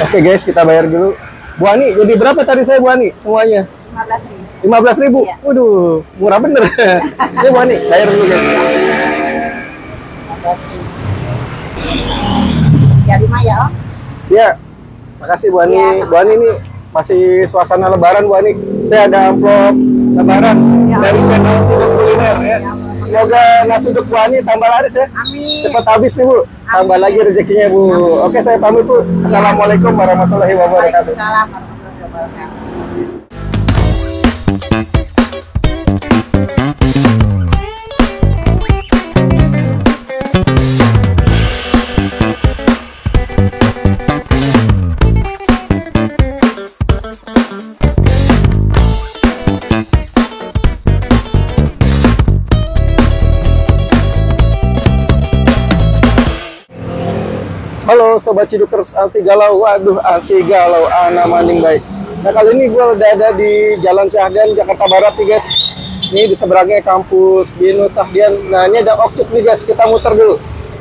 Oke guys, kita bayar dulu. Bu Ani, jadi berapa tadi saya Bu Ani semuanya? 15.000. Iya. Waduh, murah bener. Ini Bu Ani, bayar dulu guys. Ya 5 ya, Om. Ya, makasih Bu Ani. Iya. Bu Ani ini masih suasana Lebaran Bu Ani. Saya ada amplop Lebaran Ya. dari channel Ciduk Kuliner ya. Semoga nasi uduk Bu Ani tambah laris ya. Amin. Cepat habis nih Bu. Tambah Amin. lagi rezekinya Bu. Oke, saya pamit Bu. Assalamualaikum warahmatullahi wabarakatuh. Waalaikumsalam warahmatullahi wabarakatuh. Halo Sobat Cidukers anti galau, waduh anti galau, ana maning baik. Nah kali ini gue udah ada di Jalan Syahdan, Jakarta Barat nih guys. Ini di seberangnya kampus Binus Sahdian. Nah ini ada oktuk nih guys, kita muter dulu.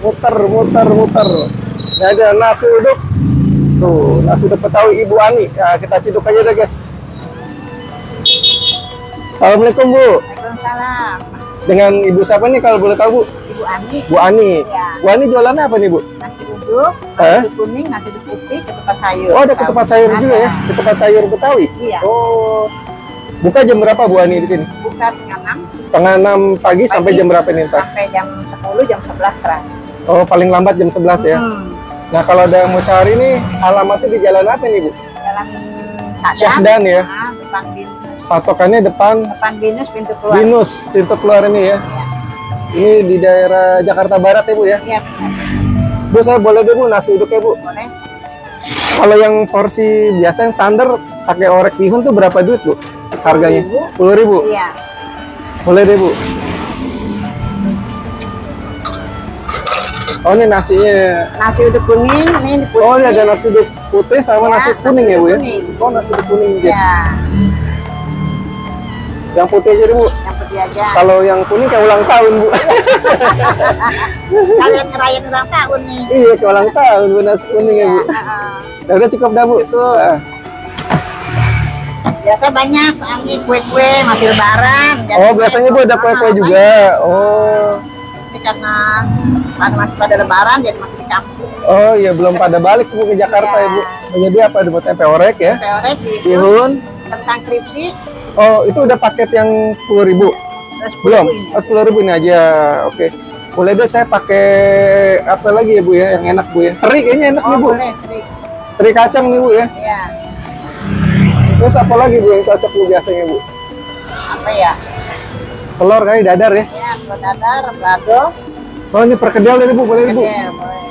Muter. Nah ada nasi uduk. Tuh, nasi uduk Betawi Ibu Ani. Nah kita ciduk aja deh guys. Assalamualaikum Bu. Waalaikumsalam. Dengan Ibu siapa nih kalau boleh tahu Bu? Ibu Ani. Bu Ani. Iya. Bu Ani jualannya apa nih Bu? Nasi uduk, Hah? nasi kuning, nasi uduk putih, ketupat sayur. Oh, ada ketupat sayur juga ya? Ada. Ketupat sayur Betawi? Iya. Oh. Buka jam berapa Bu Ani di sini? Buka setengah 6 Setengah 6 pagi sampai jam berapa nih ntar? sampai jam 10, jam 11 terakhir. Oh, paling lambat jam 11 ya? Nah, kalau ada yang mau cari nih, alamatnya di jalan apa nih Bu? Jalan Syahdan ya? Nah, depan Binus. Patokannya depan Depan Binus, pintu keluar. Binus, pintu keluar ini ya? Ini di daerah Jakarta Barat ya Bu ya? Iya, benar. Bu, saya boleh deh Bu, nasi uduknya Bu? Boleh. Kalau yang porsi biasa yang standar pakai orek bihun tuh berapa duit Bu? Harganya? 10.000. Iya. Boleh deh Bu. Oh ini nasinya. Nasi uduk kuning, ini putih. Oh ini ada nasi uduk putih sama Ya, nasi kuning ya Bu ya? kuning. Oh nasi uduk kuning guys. Iya, Yang putih aja deh Bu. yang putih aja. Kalau yang kuning kayak ulang tahun Bu. Kalian ngerayain ulang tahun nih. Iya kayak ulang tahun Bu nasi kuning ya Bu. Heeh. Udah cukup dah Bu. Nah, Biasa banyak soalnya kue-kue masih lebaran. Oh biasanya Bu ada kue-kue juga. Oh. Ini karena masih pada lebaran jadi masih di kampung. Oh iya belum pada balik Bu ke Jakarta Iya. ya Bu. Menjadi apa? Ada tempe orek ya? Teorek Bihun. tentang kripsi. Oh itu udah paket yang 10.000. 10.000 Belum? ini. Oh, 10.000 ini aja. Oke. Boleh deh saya pakai apa lagi ya Bu ya? Yang enak Bu ya. Teri kayaknya enak Oh nih Bu. boleh, trik. Teri kacang nih Bu ya. Iya. Terus apa lagi Bu yang cocok Bu biasanya Bu? Apa ya? Telur kayaknya dadar ya. Ya, telur dadar, balado, Oh ini perkedel ini Bu, boleh nih Bu. kedel, boleh.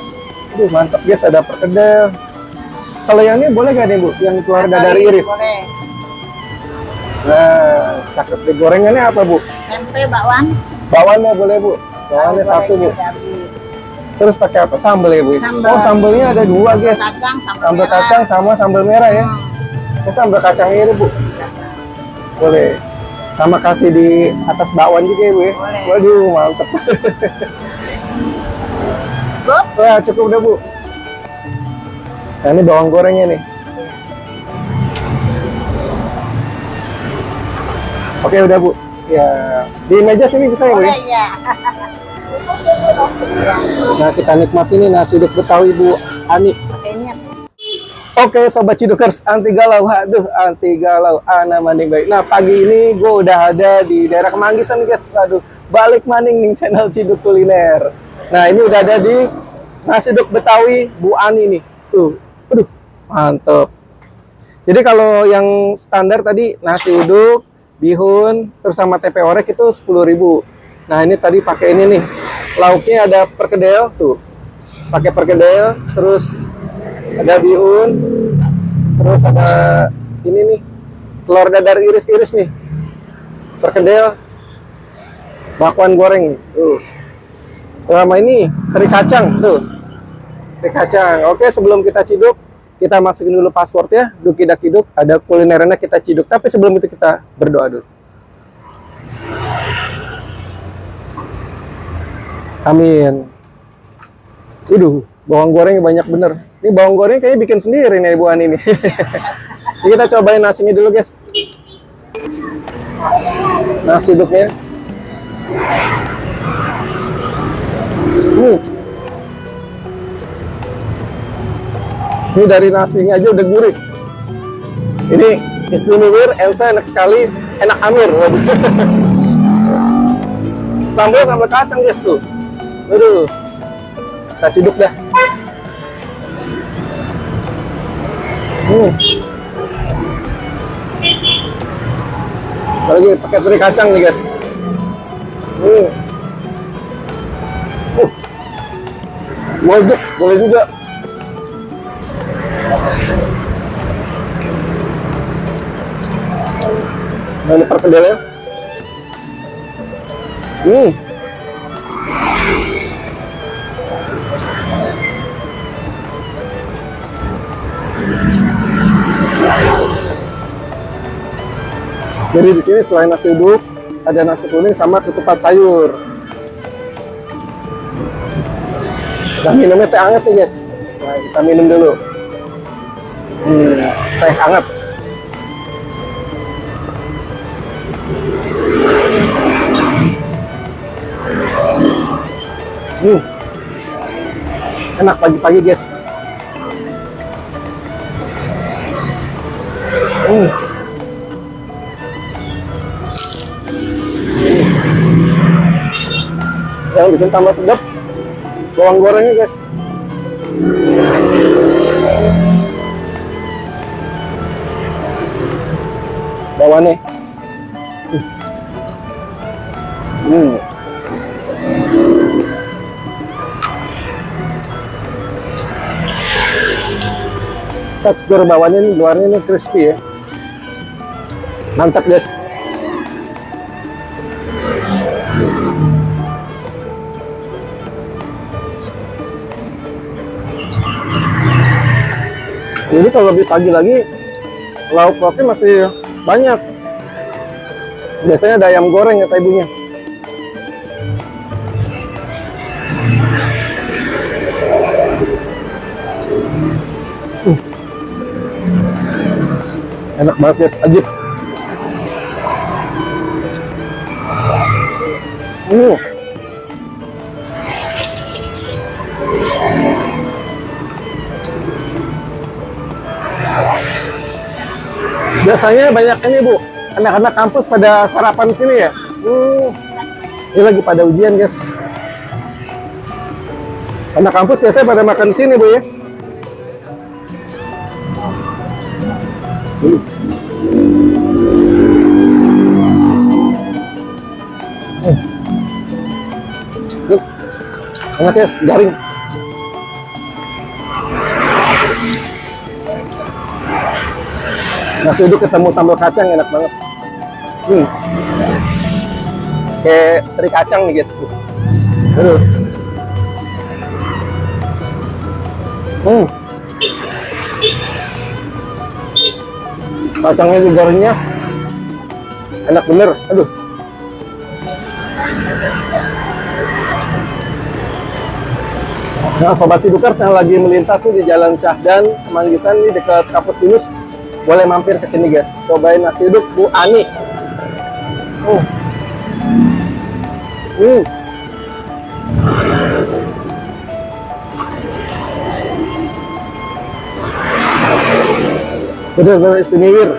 Aduh mantap guys ada perkedel. Kalau yang ini boleh nggak nih Bu? Yang telur dadar iris. Boleh. Nah, cakep deh. Gorengannya apa Bu? Tempe bakwan. Bawannya boleh Bu. Bawannya satu Bu. Gorengnya udah habis. Terus pakai apa? Sambal ya Bu? Sambal. Oh sambelnya ada dua guys. Kacang, Sambal merah. kacang sama sambal merah ya. Ini sambal kacangnya ini Bu. Boleh. Sama kasih di atas bakwan juga ya Bu ya. Boleh. Waduh mantep. Cukup. Wah cukup deh Bu. Nah ini bawang gorengnya nih. Oke udah Bu. Ya di meja sini bisa ya Bu ya. Boleh ya. Nah kita nikmati nih nasi uduk Betawi Bu Ani. Pakai ini apa? Oke Sobat Cidukers anti galau, aduh anti galau, ana maning baik. Nah pagi ini gue udah ada di daerah Kemanggisan guys, aduh balik maning nih channel Ciduk Kuliner. Nah ini udah ada di nasi uduk Betawi Bu Ani nih, tuh, aduh mantep. Jadi kalau yang standar tadi nasi uduk, bihun, terus sama tempe orek itu 10.000. Nah ini tadi pakai ini nih, lauknya ada perkedel tuh, pakai perkedel, terus ada bihun, terus ada ini nih telur dadar iris-iris nih, perkedel, bakwan goreng tuh, sama ini teri kacang tuh, teri kacang. Oke sebelum kita ciduk kita masukin dulu pasportnya, duk ada kulinernya kita ciduk, tapi sebelum itu kita berdoa dulu. Amin. Waduh Bawang gorengnya banyak bener. Ini bawang goreng kayaknya bikin sendiri nih Ibu Ani nih. Jadi kita cobain nasinya dulu guys. Nasi uduknya. Ini dari nasinya aja udah gurih. Ini istimewa, Elsa enak sekali, enak Amir. Sambal kacang guys tuh. Aduh, kita ciduk dah. Lagi pakai teri kacang nih guys. Wajib, boleh juga. Nah, ini perkedelnya. Jadi di sini selain nasi uduk, ada nasi kuning sama ketupat sayur. Nah, minumnya teh hangat nih guys. Nah, kita minum dulu. Teh hangat. Enak pagi-pagi guys. Yang bikin tambah sedap bawang gorengnya guys. Bawahnya tekstur bawahnya ini, luarnya ini crispy ya, mantap guys. Jadi kalau lebih pagi lagi lauk pauknya masih banyak. Biasanya ada ayam goreng kata ibunya. Enak banget guys, ajib. Biasanya banyak ini Bu, anak-anak kampus pada sarapan sini ya. Ini lagi pada ujian guys. Anak kampus biasanya pada makan sini Bu ya. Enak guys, garing. Nasi uduk ketemu sambal kacang enak banget. Kayak teri kacang nih guys. Aduh. Kacangnya juga renyah. Enak bener. Aduh. Nah, Sobat Cidukers yang lagi melintas nih di Jalan Syahdan, Kemanggisan nih dekat Kampus Binus, boleh mampir ke sini guys. Cobain nasi uduk Bu Ani. Bener-bener istimewa.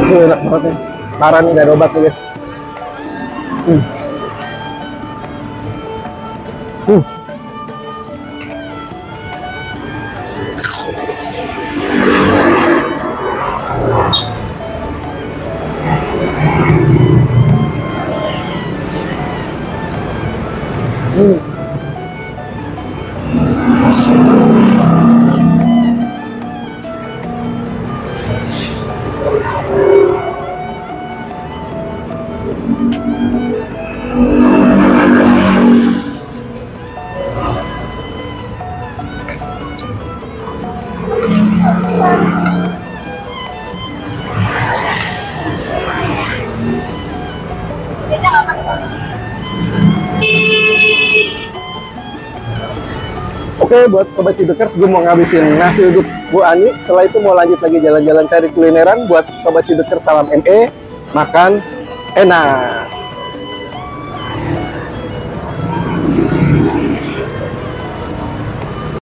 Enak banget nih. Parah nih, gak ada obat nih guys. Oke, buat Sobat Cidukers, gue mau ngabisin nasi uduk Bu Ani. Setelah itu mau lanjut lagi jalan-jalan cari kulineran. Buat Sobat Cidukers, salam ME, makan enak.